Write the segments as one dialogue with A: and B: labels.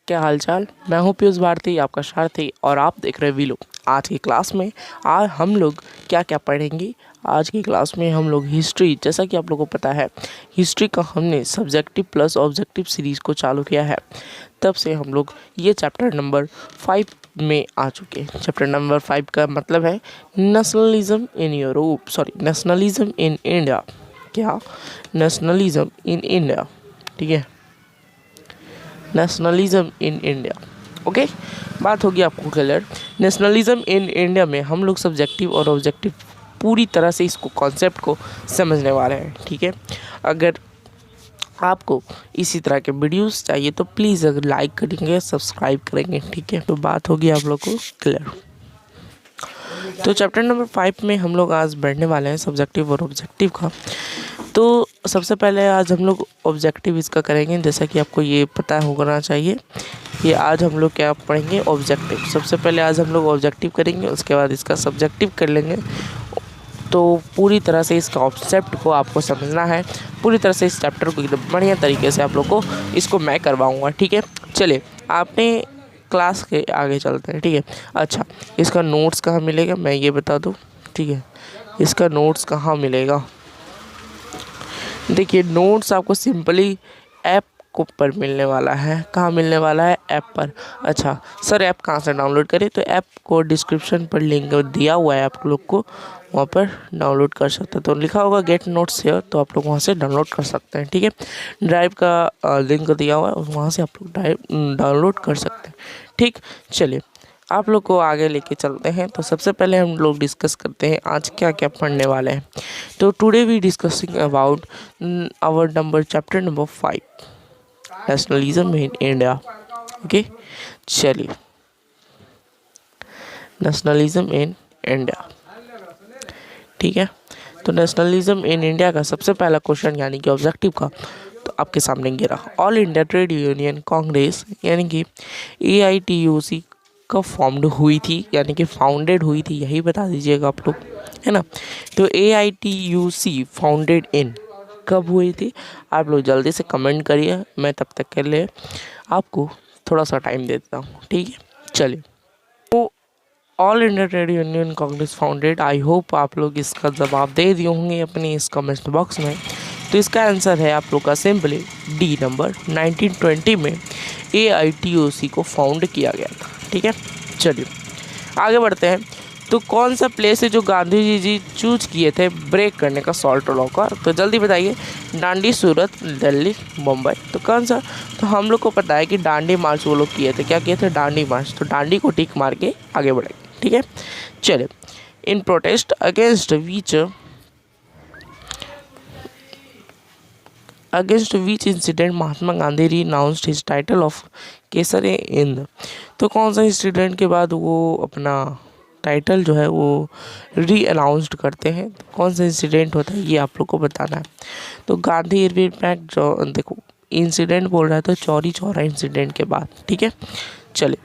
A: क्या हालचाल। मैं हूँ पीयूष भारती, आपका सारथी, और आप देख रहे हैं वीलो। आज की क्लास में आज हम लोग क्या क्या पढ़ेंगे। आज की क्लास में हम लोग हिस्ट्री, जैसा कि आप लोगों को पता है हिस्ट्री का हमने सब्जेक्टिव प्लस ऑब्जेक्टिव सीरीज़ को चालू किया है। तब से हम लोग ये चैप्टर नंबर 5 में आ चुके हैं। चैप्टर नंबर 5 का मतलब है nationalism in Europe, nationalism in India. क्या? नेशनलिज्म इन इंडिया, ठीक है, नेशनलिज्म इन इंडिया। ओके, बात होगी आपको क्लियर। नेशनलिज्म इन इंडिया में हम लोग सब्जेक्टिव और ऑब्जेक्टिव पूरी तरह से इसको कॉन्सेप्ट को समझने वाले हैं, ठीक है। अगर आपको इसी तरह के वीडियोस चाहिए तो प्लीज़ अगर लाइक करेंगे, सब्सक्राइब करेंगे, ठीक है। तो बात होगी आप लोग को क्लियर। तो चैप्टर नंबर 5 में हम लोग आज बढ़ने वाले हैं सब्जेक्टिव और ऑब्जेक्टिव का। तो सबसे पहले आज हम लोग ऑब्जेक्टिव इसका करेंगे, जैसा कि आपको ये पता होना चाहिए कि आज हम लोग क्या पढ़ेंगे, ऑब्जेक्टिव। सबसे पहले आज हम लोग ऑब्जेक्टिव करेंगे, उसके बाद इसका सब्जेक्टिव कर लेंगे। तो पूरी तरह से इस कॉन्सेप्ट को आपको समझना है, पूरी तरह से इस चैप्टर को एकदम बढ़िया तरीके से आप लोग को इसको मैं करवाऊँगा, ठीक है। चलिए आपने क्लास के आगे चलते हैं, ठीक है। अच्छा, इसका नोट्स कहाँ मिलेगा मैं ये बता दूँ, ठीक है। इसका नोट्स कहाँ मिलेगा? देखिए, नोट्स आपको सिंपली ऐप को पर मिलने वाला है। कहाँ मिलने वाला है? ऐप पर। अच्छा सर, ऐप कहाँ से डाउनलोड करें? तो ऐप को डिस्क्रिप्शन पर लिंक दिया हुआ है, आप लोग को वहाँ पर डाउनलोड कर सकते हैं। तो लिखा होगा गेट नोट्स हियर, तो आप लोग वहाँ से डाउनलोड कर सकते हैं, ठीक है। ड्राइव का लिंक दिया हुआ है, वहाँ से आप लोग ड्राइव डाउनलोड कर सकते हैं, ठीक। चलिए आप लोग को आगे लेके चलते हैं। तो सबसे पहले हम लोग डिस्कस करते हैं आज क्या क्या पढ़ने वाले हैं। तो today we discussing about our number chapter number 5, nationalism in India. Okay, चलिए नेशनलिज्म इन इंडिया, ठीक है। तो नेशनलिज्म इन इंडिया का सबसे पहला क्वेश्चन यानी कि ऑब्जेक्टिव का तो आपके सामने गिरा। All India trade union Congress यानी कि AITUC कब फॉर्म्ड हुई थी, यानी कि फाउंडेड हुई थी, यही बता दीजिएगा आप लोग, है ना। तो AITUC फाउंडेड इन कब हुई थी? आप लोग जल्दी से कमेंट करिए, मैं तब तक के लिए आपको थोड़ा सा टाइम देता हूँ, ठीक है। चलिए, तो all India trade union Congress founded, I hope आप लोग इसका जवाब दे दिए होंगे अपने इस कमेंट बॉक्स में। तो इसका आंसर है आप लोग का सिंपली डी नंबर, 1920 में AITUC को फाउंड किया गया था, ठीक है। चलिए आगे बढ़ते हैं। तो कौन सा प्लेस है जो गांधी जी चूज किए थे ब्रेक करने का सॉल्ट लॉ का? तो जल्दी बताइए। दांडी, सूरत, दिल्ली, मुंबई। तो कौन सा? तो हम लोग को पता है कि दांडी मार्च वो लोग किए थे। क्या किए थे? दांडी मार्च। तो दांडी को टिक मार के आगे बढ़ेंगे, ठीक है। चलिए, in protest against which incident Mahatma Gandhi renounced his title of Kesari Hind. तो कौन सा इंसिडेंट के बाद वो अपना टाइटल जो है वो रीअनाउंस्ड करते हैं? तो कौन सा इंसिडेंट होता है ये आप लोग को बताना है। तो गांधी इरविन पैक्ट, जो देखो इंसिडेंट बोल रहा है तो चौरी चौरा इंसिडेंट के बाद, ठीक है। चलिए,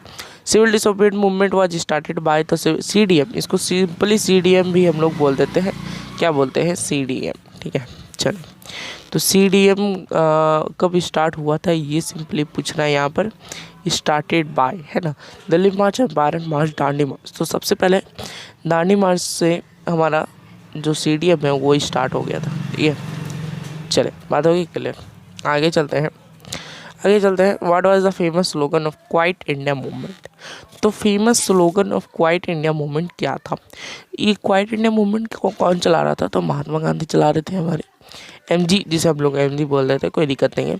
A: civil disobedience movement was started by तो CDM, इसको सिंपली CDM भी हम लोग बोल देते हैं। क्या बोलते हैं? CDM, ठीक है। चलिए, तो CDM कब स्टार्ट हुआ था ये सिंपली पूछना है यहाँ पर। स्टार्टेड बाय, है ना, दिल्ली मार्च, चंपारण मार्च, दांडी मार्च। तो सबसे पहले दांडी मार्च से हमारा जो CDM है वो स्टार्ट हो गया था, ठीक है। चले, बात होगी क्लियर। आगे चलते हैं। What was the famous slogan of Quit India Movement? तो famous slogan of Quit India Movement क्या था? ये क्वाइट इंडिया मूवमेंट को कौन चला रहा था? तो महात्मा गांधी चला रहे थे, हमारे MG, जिसे हम लोग MG बोल रहे थे, कोई दिक्कत नहीं है।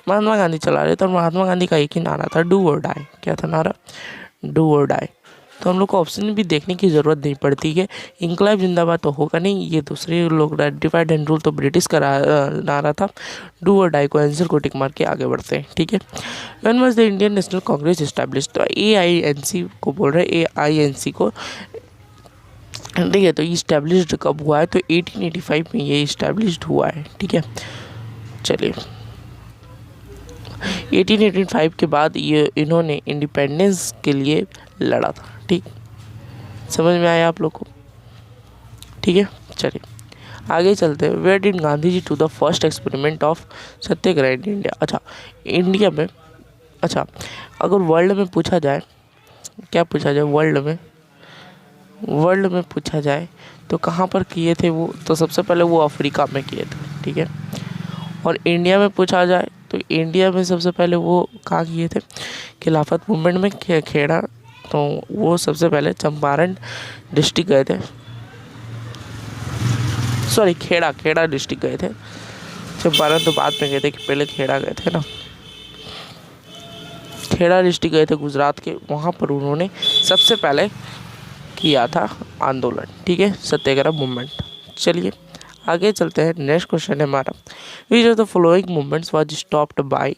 A: महात्मा गांधी चला रहे थे और महात्मा गांधी का एक ही नारा था, डू और डाई। क्या था नारा? डू और डाई। तो हम लोग को ऑप्शन भी देखने की ज़रूरत नहीं पड़ती है। इंकलाब जिंदाबाद तो होगा नहीं, ये दूसरे लोग डिवाइड एंड रूल तो ब्रिटिश का नारा था। डू और डाई को आंसर को टिक मार के आगे बढ़ते हैं, ठीक है। When was the Indian national Congress established? तो AINC को बोल रहे हैं, AINC को, ठीक है। तो इस्टेब्लिश्ड कब हुआ है? तो 1885 में ये इस्टेब्लिश्ड हुआ है, ठीक है। चलिए, 1885 के बाद ये इन्होंने इंडिपेंडेंस के लिए लड़ा था, ठीक। समझ में आया आप लोग को? ठीक है। चलिए आगे चलते हैं। Where did Gandhi ji to the first experiment of satyagraha in India? अच्छा, इंडिया में अच्छा, अगर वर्ल्ड में पूछा जाए, क्या पूछा जाए वर्ल्ड में पूछा जाए तो कहाँ पर किए थे वो, तो सबसे पहले वो अफ्रीका में किए थे, ठीक है। और इंडिया में पूछा जाए तो इंडिया में सबसे पहले वो कहाँ किए थे, खिलाफत मूवमेंट में खेड़ा, तो वो सबसे पहले चंपारण डिस्ट्रिक्ट गए थे, सॉरी खेड़ा डिस्ट्रिक्ट गए थे, चंपारण तो बाद में गए थे, कि पहले खेड़ा गए थे ना, खेड़ा डिस्ट्रिक्ट गए थे गुजरात के, वहाँ पर उन्होंने सबसे पहले किया था आंदोलन, ठीक है, सत्याग्रह मूवमेंट। चलिए आगे चलते हैं, नेक्स्ट क्वेश्चन है हमारा, which of the following movements was stopped by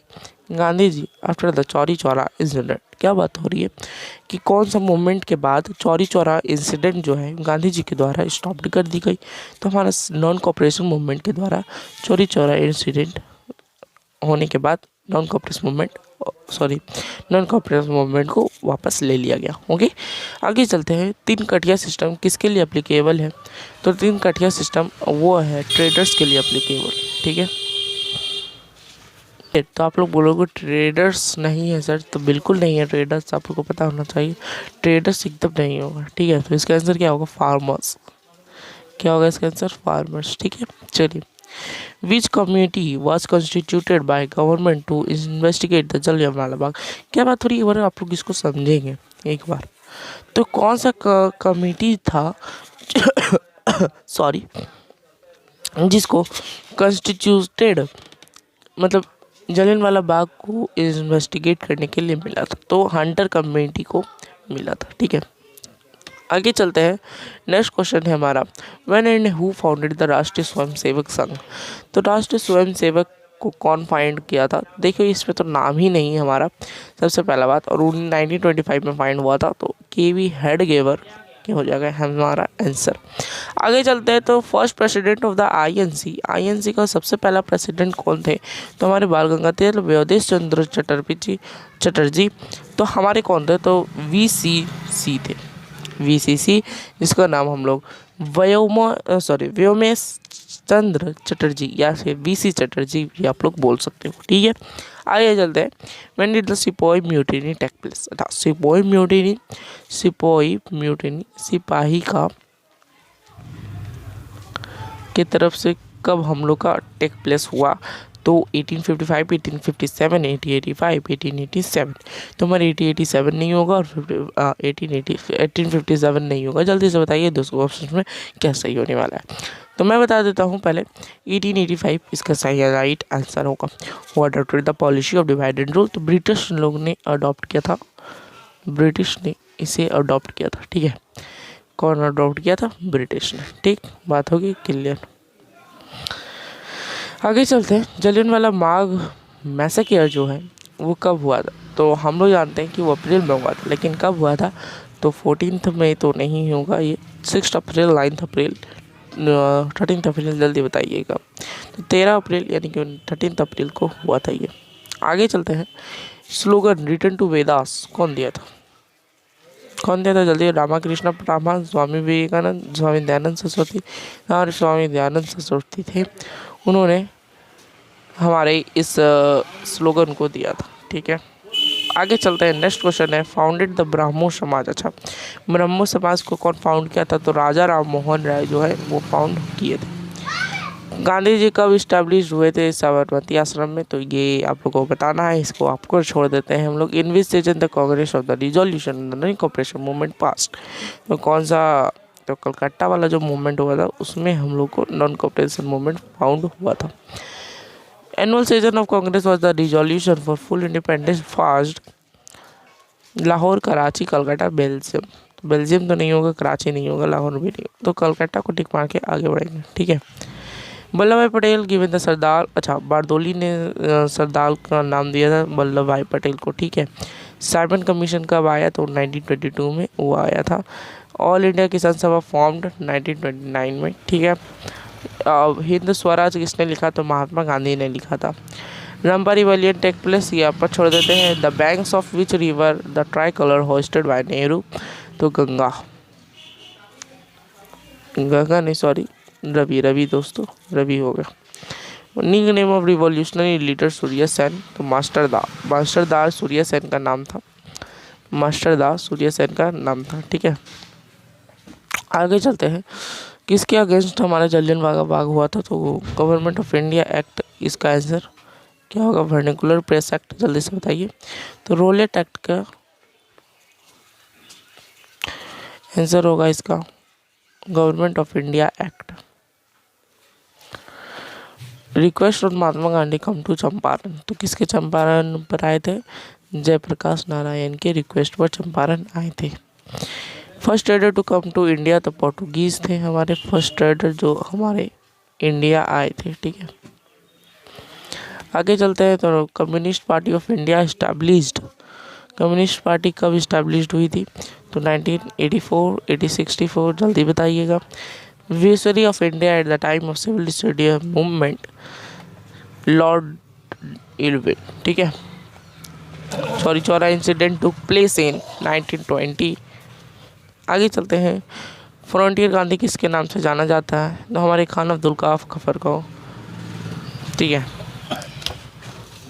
A: Gandhi ji after the Chauri Chaura incident. क्या बात हो रही है कि कौन सा मूवमेंट के बाद चौरी चौरा इंसिडेंट जो है गांधी जी के द्वारा स्टॉप कर दी गई, तो हमारा नॉन कॉपरेशन मूवमेंट के द्वारा चौरी चौरा इंसिडेंट होने के बाद नॉन कॉपरेशन मूवमेंट को वापस ले लिया गया। ओके, आगे चलते हैं, तीन कटिया सिस्टम किसके लिए एप्लीकेबल है, तो तीन कटिया सिस्टम वो है ट्रेडर्स के लिए एप्लीकेबल, ठीक है। तो आप लोग बोलोगे ट्रेडर्स नहीं है सर, तो बिल्कुल नहीं है ट्रेडर्स, आप लोग को पता होना चाहिए, ट्रेडर्स एकदम नहीं होगा, ठीक है। तो इसका आंसर क्या होगा, फार्मर्स, क्या होगा इसका आंसर, फार्मर्स, ठीक है। चलिए, which community was constituted by government to investigate the Jallianwala Bagh. क्या बात हो रही है, एक बार आप लोग इसको समझेंगे एक बार, तो कौन सा कमिटी था सॉरी जिसको कॉन्स्टिट्यूटेड मतलब जलियांवाला बाग को इन्वेस्टिगेट करने के लिए मिला था, तो हंटर कम्युनिटी को मिला था, ठीक है। आगे चलते हैं, नेक्स्ट क्वेश्चन है हमारा, when and who founded the राष्ट्रीय स्वयंसेवक संघ। तो राष्ट्रीय स्वयंसेवक को कौन फाइंड किया था, देखिए इसमें तो नाम ही नहीं है हमारा, सबसे पहला बात, और 1925 में फाइंड हुआ था, तो के.वी. हेडगेवर क्या हो जाएगा हमारा आंसर। आगे चलते हैं, तो first president of the INC का सबसे पहला प्रेसिडेंट कौन थे, तो हमारे बाल गंगाधर व्योदेश चंद्र चटर्जी, तो हमारे कौन थे, तो वीसीसी थे, वीसीसी, जिसका नाम हम लोग व्योमेश चंद्र चटर्जी या फिर वीसी चटर्जी भी आप लोग बोल सकते हो, ठीक है। आगे चलते हैं, व्हेन डिड द सिपाही म्यूटिनी टेक प्लेस। सिपाही म्यूटिनी सिपाही का की तरफ से कब हम लोग का टेक प्लेस हुआ, तो 1855, 1857, 1885, 1887, तो हमारे 1887 नहीं होगा और 1857 नहीं होगा। जल्दी से बताइए दोस्तों ऑप्शन में क्या सही होने वाला है, तो मैं बता देता हूँ पहले 1885 इसका सही राइट आंसर होगा। वो adopted the policy of divide and rule, तो ब्रिटिश लोग ने अडॉप्ट किया था, ब्रिटिश ने इसे अडॉप्ट किया था, ठीक है। कौन अडॉप्ट किया था, ब्रिटिश ने, ठीक, बात होगी क्लियर। आगे चलते हैं, जलियांवाला बाग मैसेकर जो है वो कब हुआ था, तो हम लोग जानते हैं कि वो अप्रैल में हुआ था, लेकिन कब हुआ था, तो 14 में तो नहीं होगा ये, 6 अप्रैल, 9 अप्रैल, 13 अप्रैल, जल्दी बताइएगा, तो 13 अप्रैल यानी कि 13 अप्रैल को हुआ था ये। आगे चलते हैं, स्लोगन रिटर्न टू वेदास कौन दिया था, जल्दी, रामाकृष्ण परामहंस, स्वामी विवेकानंद, स्वामी दयानंद सरस्वती, और स्वामी दयानंद सरस्वती थे, उन्होंने हमारे इस स्लोगन को दिया था, ठीक है। आगे चलते हैं, नेक्स्ट क्वेश्चन है, फाउंडेड द ब्राह्मो समाज। अच्छा, ब्राह्मो समाज को कौन फाउंड किया था, तो राजा राम मोहन राय जो है वो फाउंड किए थे। गांधी जी कब इस्टेब्लिश हुए थे साबरमती आश्रम में, तो ये आप लोगों को बताना है, इसको आपको छोड़ देते हैं हम लोग। In which session the Congress of the resolution non cooperation movement passed, तो कौन सा, तो कलकत्ता वाला जो मूवमेंट हुआ था उसमें हम लोग को नॉन कॉपरेशन मूवमेंट फाउंड हुआ था। Annual session of Congress was the resolution for full independence fast, Lahore, Karachi, Calcutta, Belgium. Belgium तो नहीं होगा, कराची नहीं होगा, लाहौर भी नहीं होगा, तो कलकत्ता को टिक मार के आगे बढ़ेंगे, ठीक है। वल्लभ भाई पटेल गिवन द सरदार, अच्छा बारदोली ने सरदार का नाम दिया था वल्लभ भाई पटेल को, ठीक है। साइमन कमीशन कब आया, तो 1922 में वो आया था। ऑल इंडिया किसान सभा फॉर्म्ड 1929 में, ठीक है। हिंद स्वराज किसने लिखा, तो महात्मा गांधी ने लिखा था। रंपा रिवॉल्यूशन टेक प्लेस, ये आप पर छोड़ देते हैं। The banks of which river the tricolour hoisted by Nehru, तो गंगा नहीं, सॉरी, रवि दोस्तों, रवि हो गया। Nickname of revolutionary leader Surya Sen, तो मास्टरदार सूर्य सेन का नाम था, मास्टरदार सूर्य सेन का नाम था। ठीक है, आगे चलते हैं। किसके अगेंस्ट हमारा जलियांवाला बाग हुआ था? तो गवर्नमेंट ऑफ इंडिया एक्ट, इसका आंसर क्या होगा? Vernacular press act. जल्दी से बताइए। तो रोलेट एक्ट का आंसर होगा इसका government of India act. Request of Mahatma Gandhi come to Champaran, तो किसके चंपारण पर आए थे? जयप्रकाश नारायण के रिक्वेस्ट पर चंपारण आए थे। First trader to come to India, तो पोर्टुगीज थे हमारे फर्स्ट ट्रेडर जो हमारे इंडिया आए थे। ठीक है, आगे चलते हैं। तो Communist Party of India established, Communist Party कब इस्टेब्लिश्ड हुई थी? तो 1984, 1864, जल्दी बताइएगा। Visionary of India at the time of civil disorder movement, Lord Irwin. ठीक है, Chaura incident took place in 1920। आगे चलते हैं। फ्रंटियर गांधी किसके नाम से जाना जाता है? तो हमारे खान अब्दुल काफ खफर को। ठीक है,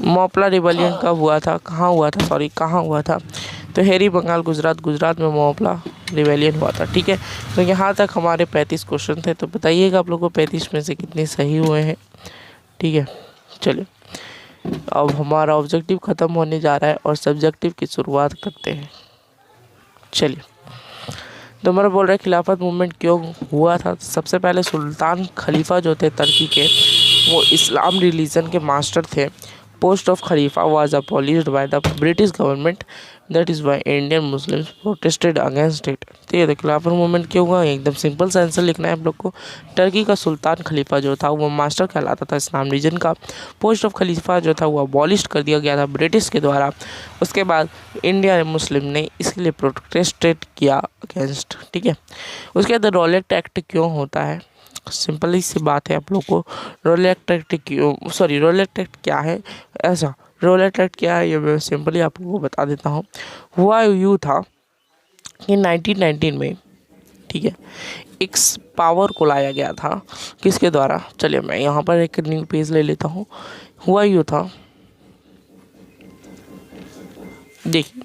A: मोपला रिबेलियन कब हुआ था? कहाँ हुआ था? तो हैरी बंगाल गुजरात में मोपला रिबेलियन हुआ था। ठीक है, तो यहाँ तक हमारे 35 क्वेश्चन थे। तो बताइएगा आप लोगों को 35 में से कितने सही हुए हैं। ठीक है, चलिए अब हमारा ऑब्जेक्टिव ख़त्म होने जा रहा है और सब्जेक्टिव की शुरुआत करते हैं। चलिए, तो हमारा बोल रहा है खिलाफत मूवमेंट क्यों हुआ था? सबसे पहले सुल्तान खलीफा जो थे तुर्की के, वो इस्लाम रिलीजन के मास्टर थे। Post of Khalifa was abolished by the British government, that is why Indian Muslims protested against it. तो ये खिलाफत मूवमेंट क्यों हुआ? एकदम सिंपल सा आंसर लिखना है आप लोग को। टर्की का सुल्तान खलीफा जो था वो मास्टर कहलाता था इस्लाम रीजन का। पोस्ट ऑफ खलीफा जो था वो अबॉलिश कर दिया गया था ब्रिटिश के द्वारा। उसके बाद इंडिया मुस्लिम ने इसके लिए प्रोटेस्टेड किया अगेंस्ट। ठीक है, उसके बाद रोलेट एक्ट क्यों होता है? सिंपल सी बात है आप लोग को। रोलेट एक्ट क्या है? ऐसा रोलेट एक्ट क्या है ये मैं सिंपली आप लोगों को बता देता हूँ। हुआ यूँ था कि 1919 में, ठीक है, एक पावर को लाया गया था। किसके द्वारा? चलिए मैं यहाँ पर एक न्यू पेज ले लेता हूँ। हुआ यूँ था, देखिए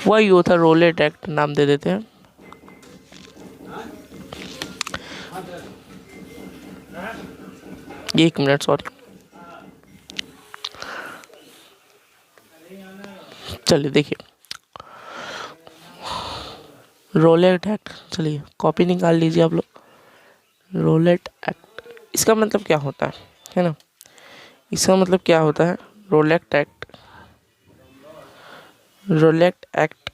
A: हुआ यूँ था, रोलेट एक्ट नाम दे देते हैं। एक मिनट, सॉरी। चलिए देखिए, रोलेट एक्ट, चलिए कॉपी निकाल लीजिए आप लोग। रोलेट एक्ट इसका मतलब क्या होता है ना? इसका मतलब क्या होता है? रोलेट एक्ट, रोलेट एक्ट,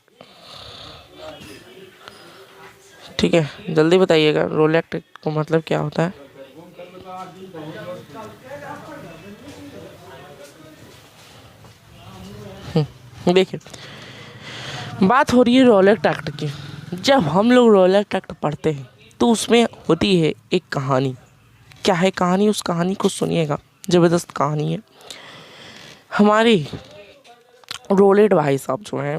A: ठीक है, जल्दी बताइएगा रोलेट एक्ट का मतलब क्या होता है? देखिए, बात हो रही है रोलेट एक्ट की। जब हम लोग रोलेट एक्ट पढ़ते हैं तो उसमें होती है एक कहानी। क्या है कहानी? उस कहानी को सुनिएगा, ज़बरदस्त कहानी है। हमारे रोलेट भाई साहब जो हैं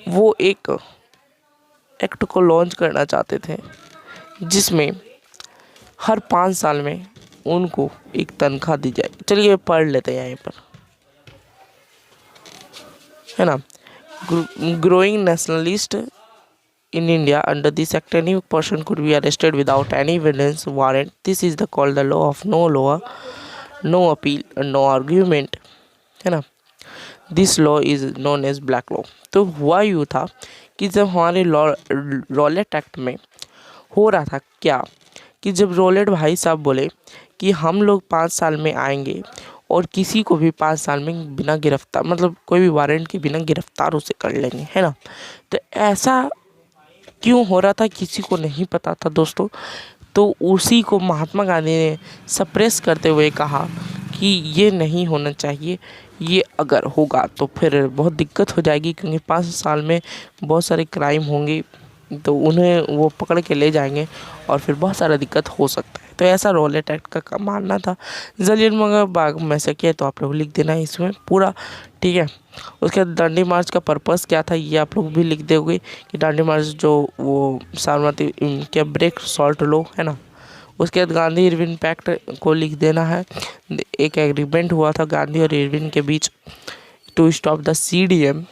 A: वो एक एक्ट को लॉन्च करना चाहते थे जिसमें हर 5 साल में उनको एक तनख्वाह दी जाए। चलिए पढ़ लेते हैं यहाँ पर, है ना। Growing nationalist in India under this act any person could be arrested without any evidence warrant. This is the called the law of no law, no appeal and no argument, है ना। This law is known as black law. तो हुआ यूँ था कि जब हमारे roulette act में हो रहा था क्या कि जब रोलेट भाई साहब बोले कि हम लोग 5 साल में आएंगे और किसी को भी 5 साल में बिना गिरफ्तार, मतलब कोई भी वारंट के बिना गिरफ्तार उसे कर लेंगे, है ना। तो ऐसा क्यों हो रहा था किसी को नहीं पता था दोस्तों। तो उसी को महात्मा गांधी ने सप्रेस करते हुए कहा कि ये नहीं होना चाहिए, ये अगर होगा तो फिर बहुत दिक्कत हो जाएगी, क्योंकि 5 साल में बहुत सारे क्राइम होंगे तो उन्हें वो पकड़ के ले जाएंगे और फिर बहुत सारा दिक्कत हो सकता है। तो ऐसा रोलेट एक्ट का मानना था। जलियांवाला बाग में से किया तो आप लोग लिख देना इसमें पूरा, ठीक है। उसके बाद दांडी मार्च का पर्पस क्या था ये आप लोग भी लिख दोगे कि दांडी मार्च जो वो साबरमती क्या ब्रेक सॉल्ट लो, है ना, उसके बाद गांधी इरविन पैक्ट को लिख देना है। एक एग्रीमेंट हुआ था गांधी और इरविन के बीच to stop the CDM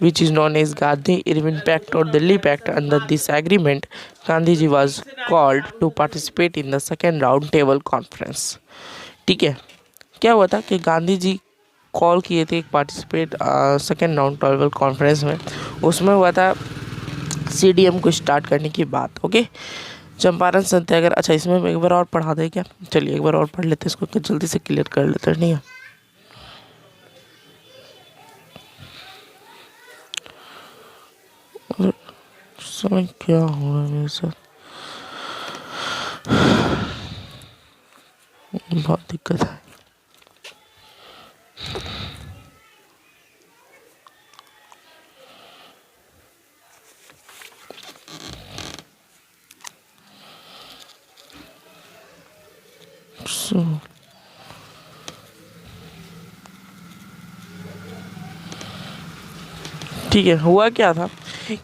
A: which is known as Gandhi-Irwin Pact or Delhi Pact. Under this agreement, Gandhiji was called to participate in the second round table conference. ठीक है, क्या हुआ था कि गांधी जी कॉल किए थे एक participate second round table conference में, उसमें हुआ था CDM को स्टार्ट करने की बात। ओके, चंपारण सत्याग्रह। अच्छा, इसमें एक बार और पढ़ा दे क्या? चलिए एक बार और पढ़ लेते हैं इसको, जल्दी से क्लियर कर लेते हैं। नहीं है समय क्या हो रहा है मेरे साथ, बहुत दिक्कत है। ठीक है, हुआ क्या था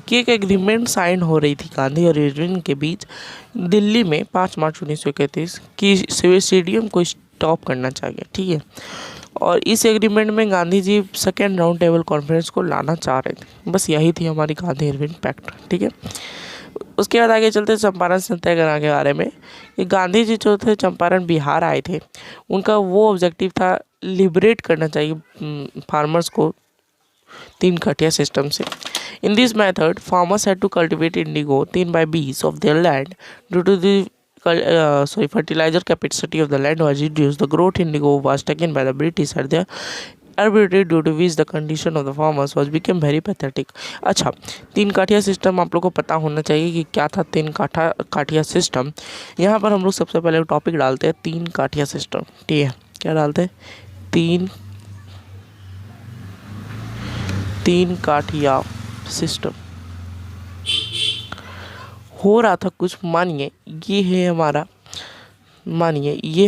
A: कि एक एग्रीमेंट साइन हो रही थी गांधी और इरविन के बीच दिल्ली में 5 मार्च 1931 की CDM को स्टॉप करना चाहिए। ठीक है, और इस एग्रीमेंट में Gandhi ji second round table conference को लाना चाह रहे थे। बस यही थी हमारी गांधी इरविन पैक्ट। ठीक है, उसके बाद आगे चलते चंपारण सत्याग्रह के बारे में। कि गांधी जी जो थे चंपारण बिहार आए थे, उनका वो ऑब्जेक्टिव था लिबरेट करना चाहिए फार्मर्स को 3 कटिया सिस्टम से। In this method, farmers had to cultivate indigo 3/20 of their land. Due to the fertilizer capacity of the land was reduced, the growth indigo was taken by the British at their arbitrary, due to which the condition of the farmers was became very pathetic. अच्छा, 3 काठिया system आप लोग को पता होना चाहिए कि क्या था 3 काठिया सिस्टम। यहाँ पर हम लोग सबसे पहले टॉपिक डालते हैं 3 काठिया सिस्टम। ठीक है, क्या डालते हैं? 3 काठिया सिस्टम। हो रहा था कुछ, मानिए ये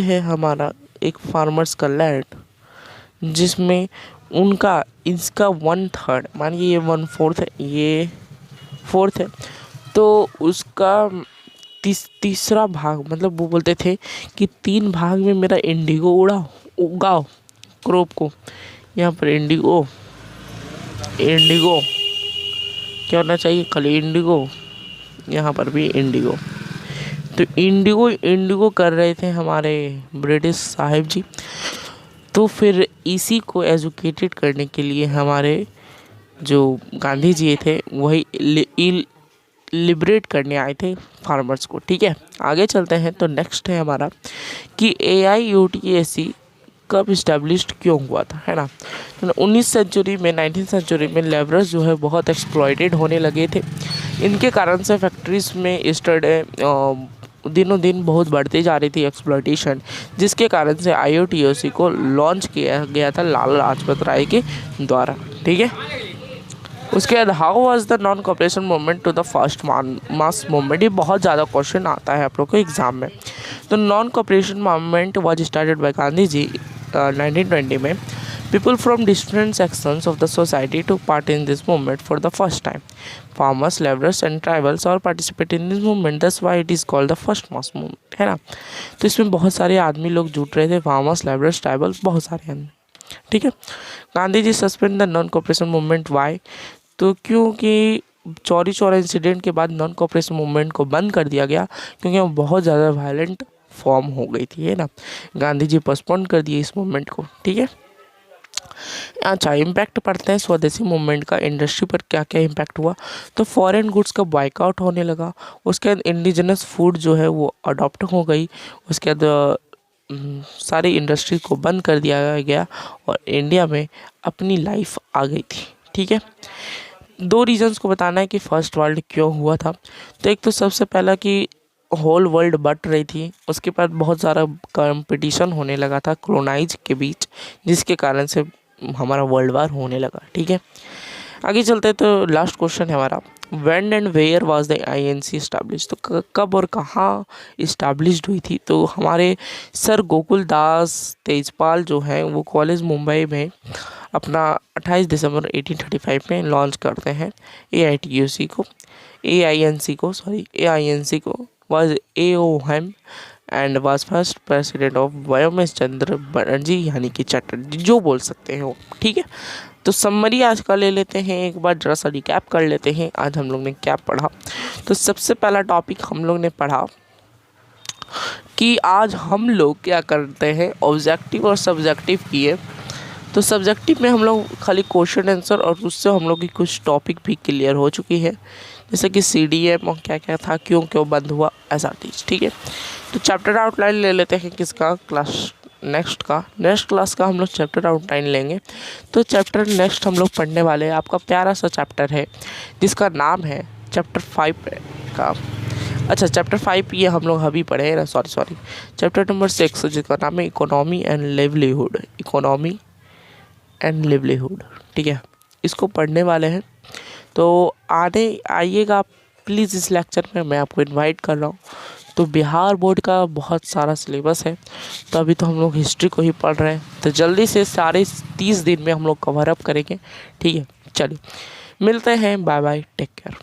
A: है हमारा एक फार्मर्स का लैंड, जिसमें उनका इसका 1/3, मानिए ये 1/4 है, ये 4th है, तो उसका तीसरा भाग, मतलब वो बोलते थे कि 3 भाग में मेरा इंडिगो उगाओ क्रॉप को। यहाँ पर इंडिगो क्या होना चाहिए? खाली इंडिगो, यहाँ पर भी इंडिगो। तो इंडिगो कर रहे थे हमारे ब्रिटिश साहिब जी। तो फिर इसी को एजुकेटेड करने के लिए हमारे जो गांधी जी थे वही लिबरेट करने आए थे फार्मर्स को। ठीक है, आगे चलते हैं। तो नेक्स्ट है हमारा कि AIUTAC कब इस्टेब्लिश्ड क्यों हुआ था, है ना? तो 19th सेंचुरी में लेबरर्स जो है बहुत एक्सप्लॉइटेड होने लगे थे। इनके कारण से फैक्ट्रीज में दिनों दिन बहुत बढ़ती जा रही थी एक्सप्लॉइटेशन, जिसके कारण से IUTAC को लॉन्च किया गया था लाला लाजपत राय के द्वारा। ठीक है, उसके बाद how was the non cooperation movement to the first mass movement. ये बहुत ज़्यादा क्वेश्चन आता है आप लोग को एग्जाम में। तो non cooperation movement was started by Gandhi ji 1920 में। People from different sections of the society took part in this movement for the first time. Farmers, laborers and tribals all participated in this movement. That's why it is called the first mass movement, है ना? तो इसमें बहुत सारे आदमी लोग जुट रहे थे, फार्मर्स, लेबरर्स, ट्राइबल्स, बहुत सारे आदमी। ठीक है, Gandhi ji suspend the non cooperation movement. Why? तो क्योंकि चौरी चौरा इंसिडेंट के बाद नॉन कॉपरेशन मूवमेंट को बंद कर दिया गया, क्योंकि वो बहुत ज़्यादा वायलेंट फॉर्म हो गई थी, है ना? गांधी जी पोस्टपोन कर दिए इस मूवमेंट को। ठीक है, अच्छा, इम्पैक्ट पढ़ते हैं स्वदेशी मूवमेंट का। इंडस्ट्री पर क्या क्या इम्पैक्ट हुआ? तो फॉरेन गुड्स का बाइकआउट होने लगा। उसके बाद इंडिजिनस फूड जो है वो अडॉप्ट हो गई। उसके बाद सारी इंडस्ट्री को बंद कर दिया गया और इंडिया में अपनी लाइफ आ गई थी। ठीक है, 2 रीजन्स को बताना है कि फर्स्ट वर्ल्ड क्यों हुआ था। तो एक तो सबसे पहला कि होल वर्ल्ड बट रही थी, उसके बाद बहुत सारा कंपटीशन होने लगा था कॉलोनाइज के बीच, जिसके कारण से हमारा वर्ल्ड वार होने लगा। ठीक है, आगे चलते हैं। तो लास्ट क्वेश्चन है हमारा, when and where was the INC establish. तो कब और कहाँ इस्टेब्लिश्ड हुई थी? तो हमारे सर गोकुल दास तेजपाल जो हैं वो कॉलेज मुंबई में अपना 28 दिसंबर 1835 में लॉन्च करते हैं AINC को। was AOM and was first president of YMS चंद्र बनर्जी यानी कि चटर्जी जो बोल सकते हैं वो, ठीक है। तो समरी आज का ले लेते हैं, एक बार जरा सा रिकैप कर लेते हैं आज हम लोग ने क्या पढ़ा। तो सबसे पहला टॉपिक हम लोग ने पढ़ा कि आज हम लोग क्या करते हैं, ऑब्जेक्टिव और सब्जेक्टिव किए। तो सब्जेक्टिव में हम लोग खाली क्वेश्चन आंसर और उससे हम लोग की कुछ टॉपिक भी क्लियर हो चुकी है, जैसे कि CDM और क्या क्या था, क्यों क्यों बंद हुआ, ऐसा चीज़, ठीक है। तो चैप्टर आउटलाइन ले लेते हैं किसका, क्लास नेक्स्ट क्लास का हम लोग चैप्टर आउटलाइन लेंगे। तो चैप्टर नेक्स्ट हम लोग पढ़ने वाले हैं, आपका प्यारा सा चैप्टर है जिसका नाम है चैप्टर 5 का, अच्छा चैप्टर 5 ये हम लोग अभी पढ़े ना, सॉरी चैप्टर नंबर 6 जिसका नाम है इकोनॉमी एंड लिवलीहुड, ठीक है, इसको पढ़ने वाले हैं। तो आइएगा प्लीज़ इस लेक्चर में, मैं आपको इनवाइट कर रहा हूँ। तो बिहार बोर्ड का बहुत सारा सिलेबस है, तो अभी तो हम लोग हिस्ट्री को ही पढ़ रहे हैं, तो जल्दी से सारे 30 दिन में हम लोग कवर अप करेंगे, ठीक है। चलिए मिलते हैं, बाय बाय, टेक केयर।